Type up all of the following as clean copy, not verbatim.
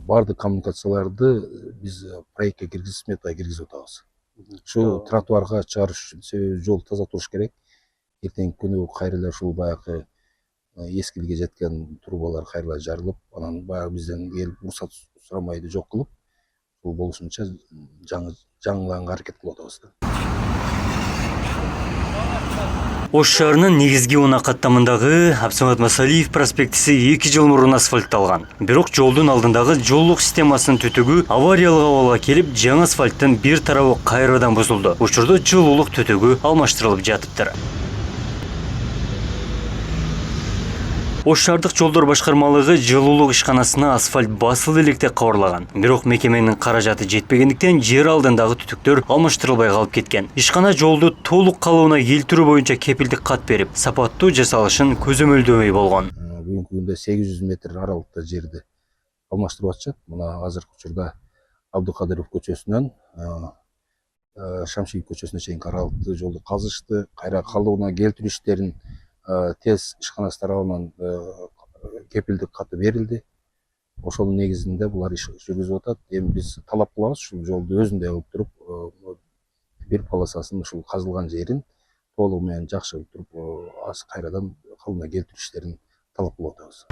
бардык коммуникацияларды биз проектке киргизип сметага киргизип атабыз. Ушу тротуарга чыгарыш үчүн, себеби жол таза туруш керек. Эртеңки күнү кайра эле ушул баягы эскиликке жеткен трубалар кайра эле жарылып, анан баягы бизден келип уруксат сурамайды жок кылып, бул болушунча жаңыланга аракет кылып атабыз да. Ош шаарынын негизги унаа каттамындагы Абсамат Масалиев проспектиси 2 жыл мурун асфальтталган. Бирок жолдун алдындагы жолдук системасынын түтүгү авариялык абалга келип, жаңы асфальттын бир тарабы кайрадан бузулду. Учурда жылуулук түтүгү алмаштырылып жатыптыр. Ош шаардык жолдор башкармалыгы жылуулук ишканасына асфальт басылды электе кабарлаган. Бирок мекеменин каражаты жетпегендиктен жер алдындагы түтүктөр алмаштырылбай калып кеткен. Ишкана жолду толук калыбына келтирүү боюнча кепилдик кат берип, сапаттуу жасалышын көзөмөлдөмөй болгон. Бүгүнкү күндө 800 метр аралыкта жерди алмаштырып атышат. Мына азыркы учурда Абдыкадыров көчөсүнөн Шамшиев көчөсүнө чейинки аралыкты жолду казышты. Кайра калыбына келтирүү иштерин тез ишканасы тарабынан кепилдик каты берилди. Ошонун негизинде булар иш жүргүзүп атат. Эми биз талап кылабыз ушул жолду өзүндөй кылып туруп, бир полосасын ушул казылган жерин толугу менен жакшы кылып туруп, кайрадан калыбына келтирүү иштерин талап кылып атабыз.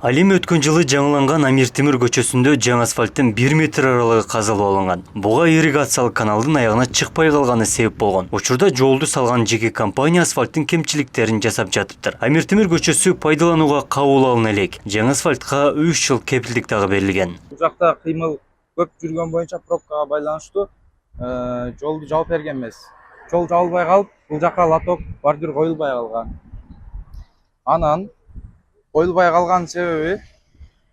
Ал эми өткөн жылы жаңыланган Амир Темир көчөсүндө жаңы асфальттын 1 метр аралыгы казылып алынган. Буга ирригациялык каналдын аягына чыкпай калганы себеп болгон. Учурда жолду салган жеке компания асфальттын кемчиликтерин жасап жатыптыр. Амир Темир көчөсү пайдаланууга кабыл алына элек. Жаңы асфальтка 3 жыл кепилдик дагы берилген. Бул жакта кыймыл көп жүргөн боюнча пробкага байланыштуу жолду жаап берген эмес. Жол жабылбай калып, бул жака лоток бордюр коюлбай калган. Анан коюлбай калган себеби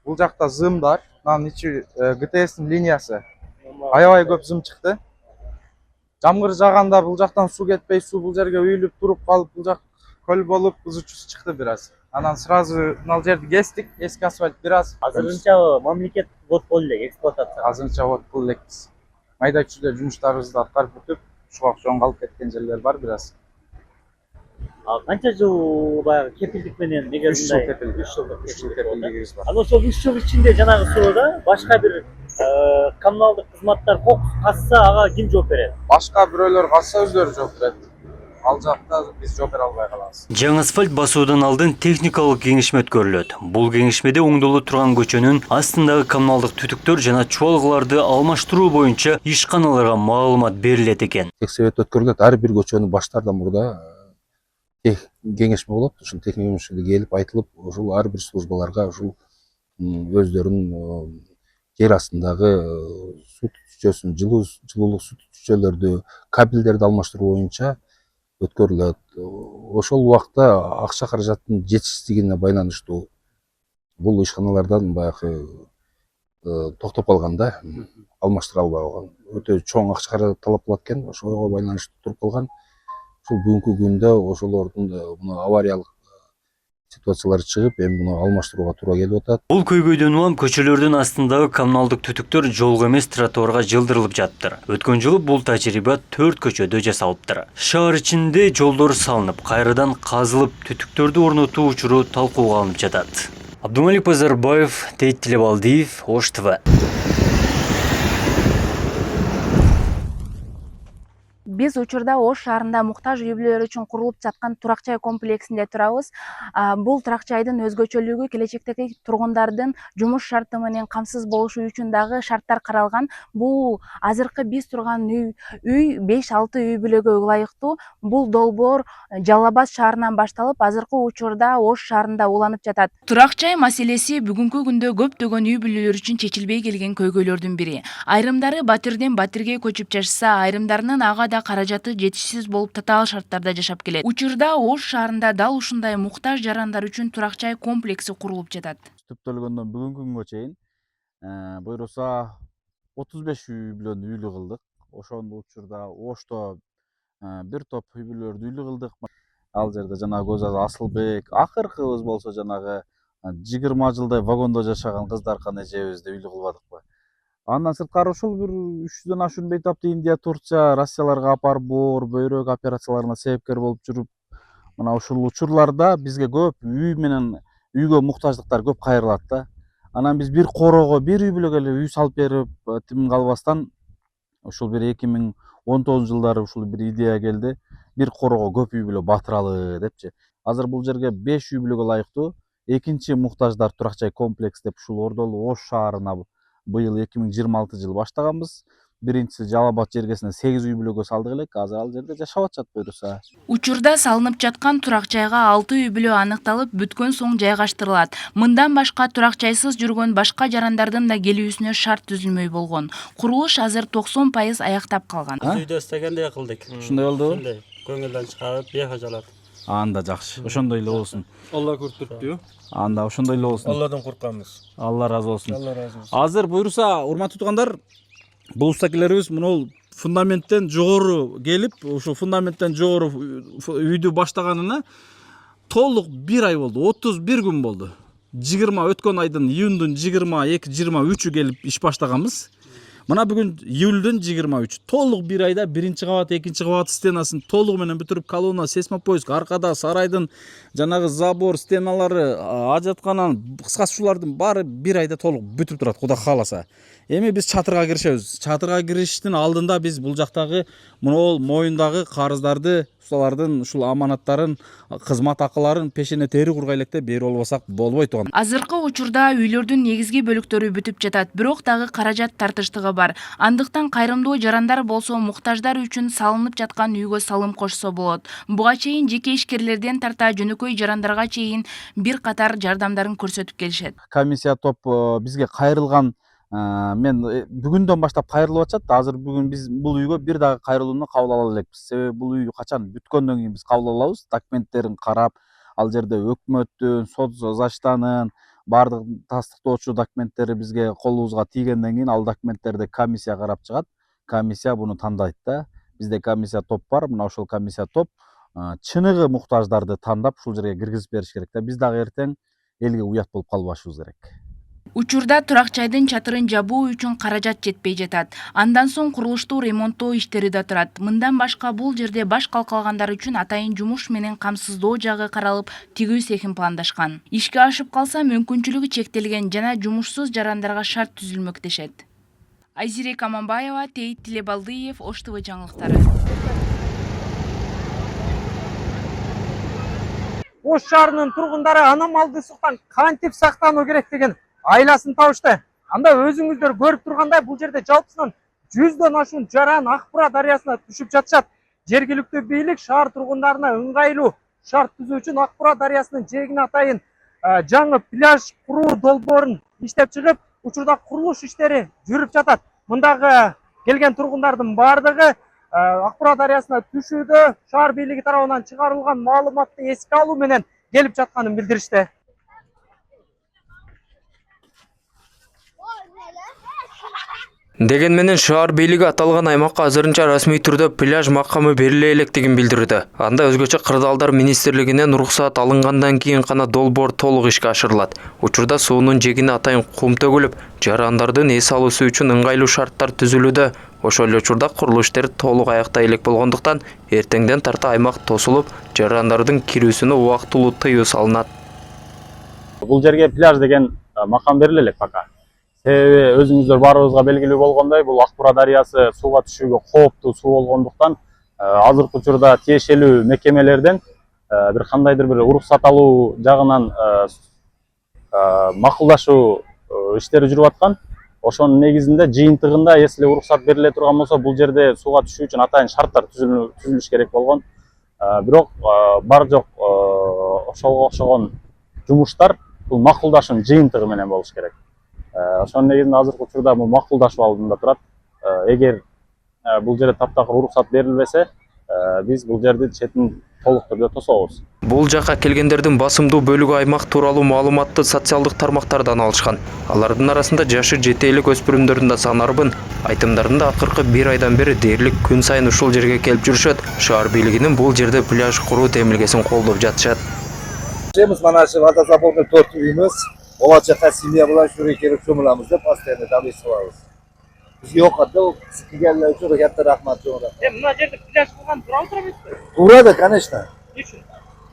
бул жакта зымдар, анан ичи ГТС'тин линиясы аябай көп зым чыкты. Жамгыр жааганда бул жактан суу кетпей, суу бул жерге үйүлүп туруп калып, бул жак көл болуп, ызычуусу чыкты бир аз. Анан сразу мына жерди кестик, эски асфальт бир аз. Азырынча мамлекет вот кылып элек эксплуатация. Азырынча вот кылып элекпиз. Майда чүйдө жумуштарыбызды аткарып бүтүп, ушуга окшогон калып кеткен жерлер бар бир аз. Канча жыл баягы кепилдик менен неге 3 жыл мындай кепилдик. 3 жылдык 3 жыл кепилдигибиз бар. Анан ошол 3 жыл ичинде жанагы сууда башка бир коммуналдык кызматтар кокус касса ага ким жооп берет? Башка бирөөлөр касса өздөрү жооп берет. Ал жакта биз жооп бере албай калабыз. Жаңы асфальт басуудан алдын техникалык кеңешме өткөрүлөт. Бул кеңешмеде оңдоло турган көчөнүн астындагы коммуналдык түтүктөр жана чуалгаларды алмаштыруу боюнча ишканаларга маалымат берилет экен. Тексебет өткөрүлөт. Ар бир көчөнүн баштардан мурда кеңешме болот. Ушул кеңешмеге келип айтылып, ушул ар бир службаларга ушул өздөрүнүн жер астындагы суу түтүкчөсүн, жылуулук суу түтүкчөлөрдү, кабелдерди алмаштыруу боюнча өткөрүлөт. Ошол убакта акча каражаттын жетишсиздигине байланыштуу бул ишканалардан баягы токтоп калганда, алмаштыра албай калган. Өтө чоң акча каражат талап кылат экен, ошого байланыштуу туруп калган. Ушул бүгүнкү күндө ошолордун мына авариялык ситуациялары чыгып, эми муну алмаштырууга туура келип атат. Бул көйгөйдөн улам көчөлөрдүн астындагы коммуналдык түтүктөр жолго эмес тротуарга жылдырылып жатыптыр. Өткөн жылы бул тажрыйба 4 көчөдө жасалыптыр. Шаар ичинде жолдор салынып, кайрадан казылып, түтүктөрдү орнотуу учуру талкууга алынып жатат. Абдумалик Базарбаев, Тейит Тилебалдиев, Ош ТВ. Биз учурда Ош шаарында муктаж үй бүлөлөр үчүн курулуп жаткан турак-жай комплексинде турабыз. Бул турак-жайдын өзгөчөлүгү келечектеги тургундардын жумуш шарты менен камсыз болушу үчүн дагы шарттар каралган. Бул азыркы биз турган үй 5-6 үй бүлөгө ылайыктуу. Бул долбоор Жалал Абад шаарынан башталып, азыркы учурда Ош шаарында уланып жатат. Турак-жай маселеси бүгүнкү күндө көптөгөн үй бүлөлөр үчүн чечилбей келген көйгөйлөрдүн бири. Айрымдары батирден батирге көчүп жашаса, айрымдарынын ага да каражаты жетишсиз болуп татаал шарттарда жашап келет. Учурда Ош шаарында дал ушундай муктаж жарандар үчүн турак-жай комплекси курулуп жатат. Түптөлгөндөн бүгүнкү күнгө чейин буйруса 35 үй бүлөнү үйлүү кылдык. Ошол учурда Ошто бир топ үй бүлөлөрдү үйлүү кылдык. Ал жерде жанагы көз Асылбек, акыркыбыз болсо жанагы 20 жылдай вагондо жашаган Кыздаркан эжебизди үйлүү кылбадыкпы. Андан сырткары ушул бир 300дөн ашуун бейтаптуу Индия, Турция, Россияларга апарып боор, бөйрөк операцияларына себепкер болуп жүрүп, мына ушул учурларда бизге көп үй менен үйгө муктаждыктар көп кайрылат да. Анан биз бир корого, бир үй бүлөгө эле үй салып берип, тим калбастан ушул бир 2019-жылдары ушул бир идея келди. Бир корого көп үй бүлө батыралы депчи. Азыр бул жерге 5 үй бүлөгө ылайыктуу экинчи муктаждар турак жай комплекс деп ушул Ордолу Ош шаарына быйыл 2026-жылы баштаганбыз. Биринчиси Жалал Абад жергесине 8 үй бүлөгө салдык элек. Азыр ал жерде жашап атышат буюрса. Учурда салынып жаткан турак жайга 6 үй бүлө аныкталып, бүткөн соң жайгаштырылат. Мындан башка турак жайсыз жүргөн башка жарандардын да келүүсүнө шарт түзүлмөй болгон. Курулуш азыр 90% аяктап калган. Үйдө истегендей кылдык. Ушундай болдубу? Ушундай көңүлдөн чыгарып, бияка жалат. Анда жакшы. Ошондой эле болсун. Алла көртүрүптү. Анда ошондой эле болсун. Алладан коркабыз. Алла разы болсун. Алла разы болсун. Азыр буюрса, урматтуу туугандар, бул устакелерибиз мынул фундаменттен жогору келип, ушул фундаменттен жогору үйдү баштаганына толук 1 ай болду, 31 күн болду. 20 өткөн айдын июндун 22-23-ü келип иш баштаганбыз. Мына бүгүн июлдун 23. Толук 1 айда биринчи кабат, экинчи кабат стенасын толугу менен бүтүрүп, колонна, сейсмопоиск, аркада сарайдын жанагы забор, стеналары, ажатканан, кыскасы ушулардын баары 1 айда толук бүтүп турат, Кудай кааласа. Эми биз чатырга киришебиз. Чатырга кириштин алдында биз бул жактагы мынол моюндагы карыздарды, ушулардын ушул аманаттарын, кызмат акыларын пешене тери кургай электе берип албасак болбойт туган. Азыркы учурда үйлөрдүн негизги бөлүктөрү бүтүп жатат, бирок дагы каражат тартыштыгы бар. Андыктан кайрымдуу жарандар болсо муктаждар үчүн салынып жаткан үйгө салым кошсо болот. Буга чейин жеке ишкерлерден тарта жөнөкөй жарандарга чейин бир катар жардамдарын көрсөтүп келишет. Комиссия топ бизге кайрылган, мен бүгүндөн баштап кайрылып атышат. Азыр бүгүн биз бул үйгө бир дагы кайрылууну кабыл ала элекпиз. Себеби бул үй качан бүткөндөн кийин биз кабыл алабыз. Документтерин карап, ал жерде өкмөттүн, сот заштанын баардык тастыктоочу документтери бизге колубузга тийгенден кийин ал документтерди комиссия карап чыгат. Комиссия буну тандайт да. Бизде комиссия топ бар. Мына ошол комиссия топ чыныгы муктаждарды тандап ушул жерге киргизип бериш керек да. Биз дагы эртең элге уят болуп калбашыбыз керек. Учурда турак жайдын чатырын жабуу үчүн каражат жетпей жатат. Андан соң курулуштуу ремонттоо иштери да турат. Мындан башка бул жерде баш калкалгандар үчүн атайын жумуш менен камсыздоо жагы каралып, тигүү цехин пландашкан. Ишке ашып калса мүмкүнчүлүгү чектелген жана жумушсуз жарандарга шарт түзүлмөк дешет. Айзире Каманбаева, Тейит Тилебалдыев, Ош ТВ жаңылыктары. Ош шаарынын тургундары аномалдуулуктан кантип сактануу керек деген айласын табышты. Анда өзүңүздөр көрүп тургандай бул жерде жалпысынан 100дөн ашуун жаран Акбура дарыясына түшүп жатышат. Жергиликтүү бийлик шаар тургундарына ыңгайлуу шарт түзүү үчүн Акбура дарыясынын жээгине атайын жаңы пляж куруу долбоорун иштеп чыгып, учурда курулуш иштери жүрүп жатат. Мындагы келген тургундардын баардыгы Акбура дарыясына түшүүдө шаар бийлиги тарабынан чыгарылган маалыматты эске алуу менен келип жатканын билдиришти. Деген менен шаар бийлиги аталган аймакка азырынча расмий түрдө пляж макамы бериле электигин билдирди. Анда өзгөчө кырдаалдар министрлигинен уруксаат алынгандан кийин гана долбоор толук ишке ашырылат. Учурда суунун жээгине атайын кум төгүлүп, жарандардын эс алуусу үчүн ыңгайлуу шарттар түзүлүүдө. Ошол эле учурда курулуш иштери толук аяктай элек болгондуктан эртеңден тарта аймак тосулуп, жарандардын кирүүсүнө убактылуу тыюу салынат. Бул жерге пляж деген макам бериле элек пока. Себеби өзүңүздөр баарыбызга белгилүү болгондой, бул Акбура дарыясы сууга түшүүгө кооптуу суу болгондуктан азыркы учурда тиешелүү мекемелерден бир кандайдыр бир уруксат алуу жагынан макулдашуу иштери жүрүп аткан. Ошонун негизинде жыйынтыгында, если уруксат бериле турган болсо, бул жерде сууга түшүү үчүн атайын шарттар түзүлүш керек болгон. Бирок бар жок ошого окшогон жумуштар бул макулдашуунун жыйынтыгы менен болуш керек. Ошонун негизинде азыркы учурда бул макулдашуу алдында турат. Эгер бул жерде таптакыр уруксат берилбесе, биз бул жерди четин толук түрдө тособуз. Бул жакка келгендердин басымдуу бөлүгү аймак тууралуу маалыматты социалдык тармактардан алышкан. Алардын арасында жашы жете элек өспүрүмдөрдүн да саны арбын. Айтымдарында акыркы 1 айдан бери дээрлик күн сайын ушул жерге келип жүрүшөт. Шаар бийлигинин бул жерде пляж куруу темилгесин колдоп жатышат. Mana shu водозаборный 4 uyimiz, bola chaqa семья bilan shurga kelib cho'milamiz deb постоянно dabis qilamiz. Bizga yoqadi, siz kelganlar uchun katta rahmat jo'ra. Mana yerda plyaj qilgan turadi. Turadi, конечно.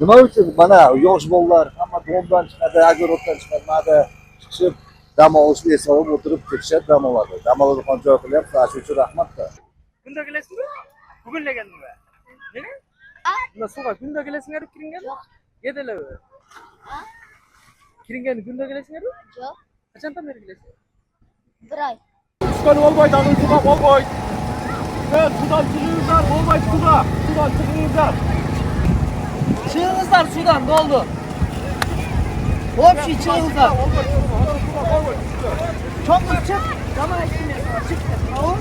Nima uchun mana yosh bolalar hamma domdan chiqadi, огородdan chiqadi, mana chiqib dam olishni eslab o'tirib ketishadi, dam oladi. Dam oladigan joy qilyapti. Shuning uchun rahmat-da. Kunda kelasizmi? Bugun kelganmi? Nega? Bunda suga kunda kelasizlar kiringan? Yo'q. Yedilar. Kiringan kunda kelasizlar? Yo'q. Qachondan beri kelasiz? 1 oy. Sudan olmaydi, suda olmaydi. Sudan çıkыңыздар, olmaydi suda. Sudan çıkыңızдар. Çıkыңızlar sudan, ne oldu? Общий çıkыңızlar. Çok çık. Tamam şimdi. Çık. Tamam.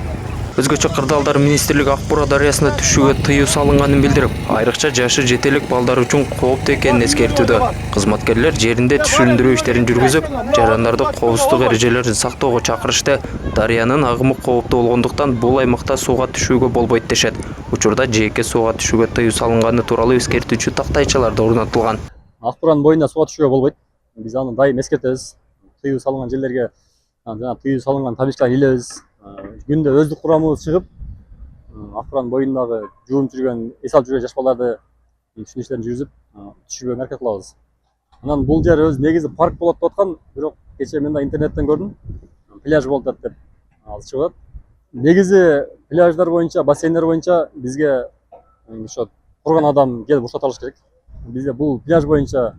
Өзгөчө кырдаалдар министрлиги ак буруу дарыясына түшүүгө тыюу салынганын билдирип, айрыкча жашы жетелик балдар үчүн кооптуу экенин эскертүүдө. Кызматкерлер жеринде түшүндүрүү иштерин жүргүзүп, жарандарды коопсуздук эрежелерин сактоого чакырышты. Дарыянын агымы кооптуу болгондуктан бул аймакта сууга түшүүгө болбойт дешет. Учурда жеке сууга түшүүгө тыюу салынганы тууралуу эскертүүчү тактайчалар да орнотулган. Ак буранын боюнда сууга түшүүгө болбойт. Биз аны дайым эскертебиз. Тыюу салынган жерлерге жана тыюу салынган табличкаларды илебиз. Күндө өздүк курамыбыз чыгып, ак буранын боюндагы жуунуп жүргөн, эс алып жүргөн жаш балдарды түшүнүү иштерин жүргүзүп, түшүрүүгө аракет кылабыз. Анан бул жер өз негизи парк болот деп аткан, бирок кечээ мен да интернеттен көрдүм. Пляж болот деп азыр чыгып атат. Негизи пляждар боюнча, бассейндер боюнча бизге ошо турган адам келип уруксат алыш керек. Бизде бул пляж боюнча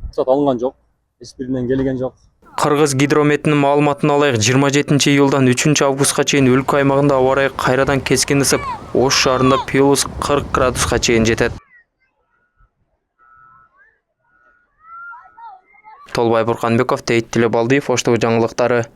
уруксат алынган жок. Эч биринен келген жок. Кыргыз гидрометинин маалыматына алайык, 27-июлдан 3-августка чейин өлкө аймагында аба ырайы кайрадан кескин ысып, Ош шаарында плюс 40 градуска чейин жетет. Толбай Бурканбеков, Тейит Тилебалдиев, Ош ТВ жаңылыктары.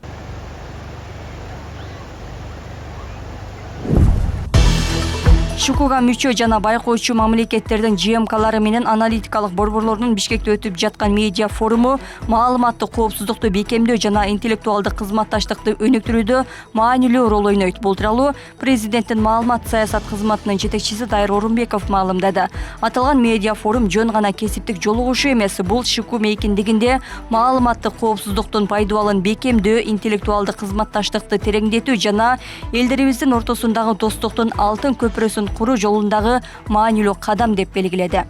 ШУКуга мүчө жана байкоочу мамлекеттердин ЖМКлары менен аналитикалык борборлорунун Бишкекте өтүп жаткан медиа форуму маалыматтык коопсуздукту бекемдөө жана интеллектуалдык кызматташтыкты өнүктүрүүдө маанилүү роль ойнойт. Бул тууралуу президенттин маалымат саясат кызматынын жетекчиси Дайыр Орунбеков маалымдады. Аталган медиа форум жөн гана кесиптик жолугушуу эмес, бул ШУКу мейкиндигинде маалыматтык коопсуздуктун пайдалануулун бекемдөө, интеллектуалдык кызматташтыкты тереңдетүү жана элдерибиздин ортосундагы достуктун алтын көпүрөсүн куруу жолундагы маанилүү кадам деп белгиледи.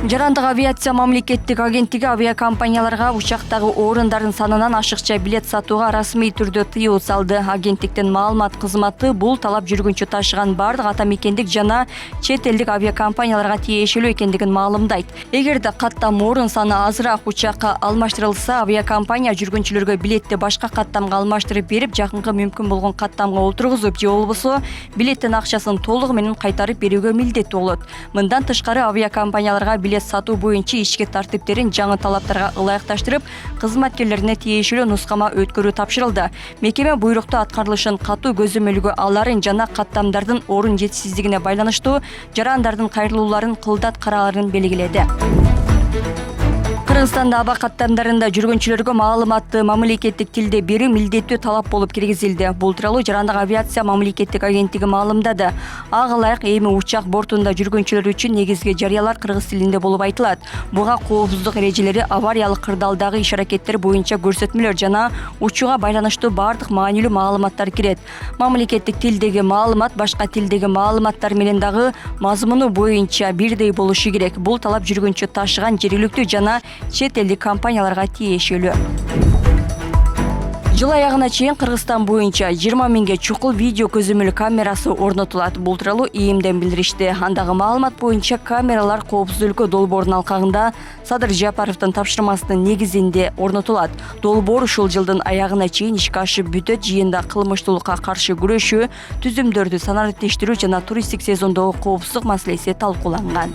Жарандык авиация мамлекеттик агенттиги авиакомпанияларга учактагы орундардын санынан ашыкча билет сатууга расмий түрдө тыюу салды. Агенттиктин маалымат кызматы бул талап жүргүнчү ташыган бардык ата мекендик жана чет элдик авиакомпанияларга тиешелүү экендигин маалымдайт. Эгерде каттам орун саны азыраак учакка алмаштырылса, авиакомпания жүргүнчүлөргө билетти башка каттамга алмаштырып берип, жакынкы мүмкүн болгон каттамга олтургузуп, же болбосо билеттин акчасын толугу менен кайтарып берүүгө милдеттүү болот. Мындан тышкары авиакомпанияларга билет сатуу боюнча ишке тартиптерин жаңы талаптарга ылайыкташтырып, кызматкерлерине тиешелүү нускама өткөрүү тапшырылды. Мекеме буйрукту аткарылышын катуу көзөмөлгө аларын жана каттамдардын орун жетишсиздигине байланыштуу жарандардын кайрылууларын кылдат караарын белгиледи. Кыргызстанда аба каттамдарында жүргүнчүлөргө маалыматты мамлекеттик тилде берүү милдеттүү талап болуп киргизилди. Бул тууралуу Жарандык авиация мамлекеттик агенттиги маалымдады. Ага ылайык эми учак бортунда жүргүнчүлөр үчүн негизги жарыялар кыргыз тилинде болуп айтылат. Буга коопсуздук эрежелери, авариялык кырдаалдагы иш-аракеттер боюнча көрсөтмөлөр жана учууга байланыштуу бардык маанилүү маалыматтар кирет. Мамлекеттик тилдеги маалымат башка тилдеги маалыматтар менен дагы мазмуну боюнча бирдей болушу керек. Бул талап жүргүнчү ташыган жергиликтүү жана чет элдик компанияларга тиешелүү. Жыл аягына чейин Кыргызстан боюнча 20 миңге чукул видео көзөмөл камерасы орнотулат. Бул тууралуу ИИМден билдиришти. Андагы маалымат боюнча камералар коопсуз өлкө долбоорунун алкагында Садыр Жапаровдун тапшырмасынын негизинде орнотулат. Долбоор ушул жылдын аягына чейин ишке ашып бүтөт. Жыйында кылмыштуулукка каршы күрөшүү, түзүмдөрдү санариптештирүү жана туристтик сезондогу коопсуздук маселеси талкууланган.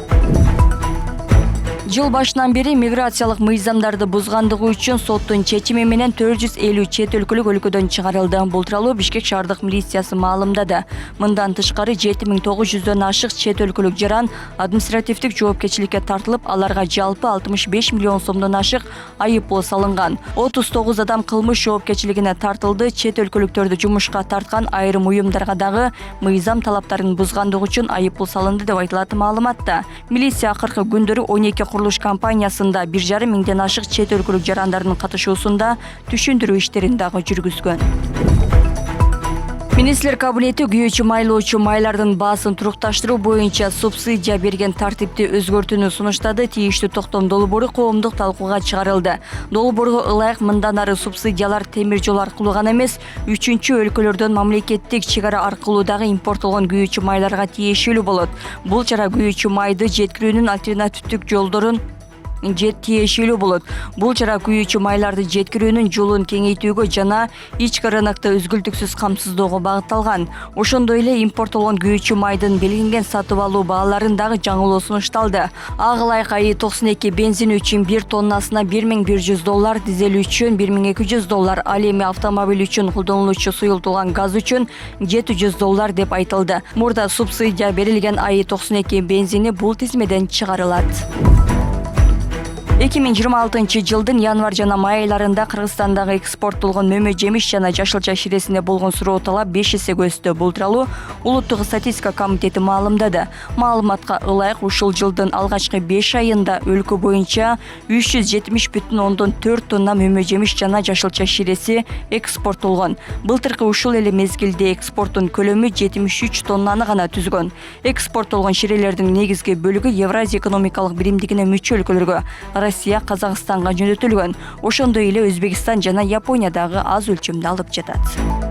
Жыл башынан бери миграциялык мыйзамдарды бузгандыгы үчүн соттун чечими менен 450 чет өлкөлүк өлкөдөн чыгарылды. Бул тууралуу Бишкек шаардык милициясы маалымдады. Мындан тышкары 7900дөн ашык чет өлкөлүк жаран административдик жоопкерчиликке тартылып, аларга жалпы 65 миллион сомдон ашык айыппул салынган. 39 адам кылмыш жоопкерчилигине тартылды. Чет өлкөлүктөрдү жумушка тарткан айрым уюмдарга дагы мыйзам талаптарын бузгандыгы үчүн айыппул салынды деп айтылат маалыматта. Милиция акыркы күндөрү 12 курулуш компаниясында 1,5 миңден ашык чет өлкөлүк жарандардын катышуусунда түшүндүрүү иштерин дагы жүргүзгөн. Министрлер кабинети күйүүчү майлоочу майлардын баасын турукташтыруу боюнча субсидия берген тартипти өзгөртүүнү сунуштады. Тийиштүү токтом долбоору коомдук талкууга чыгарылды. Долбоорго ылайык мындан ары субсидиялар темир жол аркылуу гана эмес, үчүнчү өлкөлөрдөн мамлекеттик чегара аркылуу дагы импорттолгон күйүүчү майларга тиешелүү болот. Бул чара күйүүчү майды жеткирүүнүн альтернативдик жолдорун тиешелүү болот. Бул чара күйүүчү майларды жеткирүүнүн жолун кеңейтүүгө жана ички рынокто үзгүлтүксүз камсыздоого багытталган. Ошондой эле импорттолгон күйүүчү майдын белгиленген сатып алуу бааларын дагы жаңылоо сунушталды. Ага ылайык АИ-92 бензин үчүн 1 тоннасына $1,100, дизель үчүн $1,200, ал эми автомобиль үчүн колдонулуучу суюлтулган газ үчүн $700 деп айтылды. Мурда субсидия берилген АИ-92 бензини бул тизмеден чыгарылат. 2026 жылдын январь жана май айларында Кыргызстандагы экспорттолгон мөмө жемиш жана жашылча ширесине болгон суроо талап 5 эсеге өстү. Бул тууралуу Улуттук статистика комитети маалымдады. Маалыматка ылайык ушул жылдын алгачкы 5 айында өлкө боюнча 370,4 тонна мөмө жемиш жана жашылча ширеси экспорттолгон. Былтыркы ушул эле мезгилде экспорттун көлөмү 73 тоннаны гана түзгөн. Экспорттолгон ширелердин негизги бөлүгү Евразия экономикалык биримдигине мүчө өлкөлөргө, Россия, Казакстанга жөнөтүлгөн. Ошондой эле Өзбекстан жана Япония дагы аз өлчөмдө алып жатат.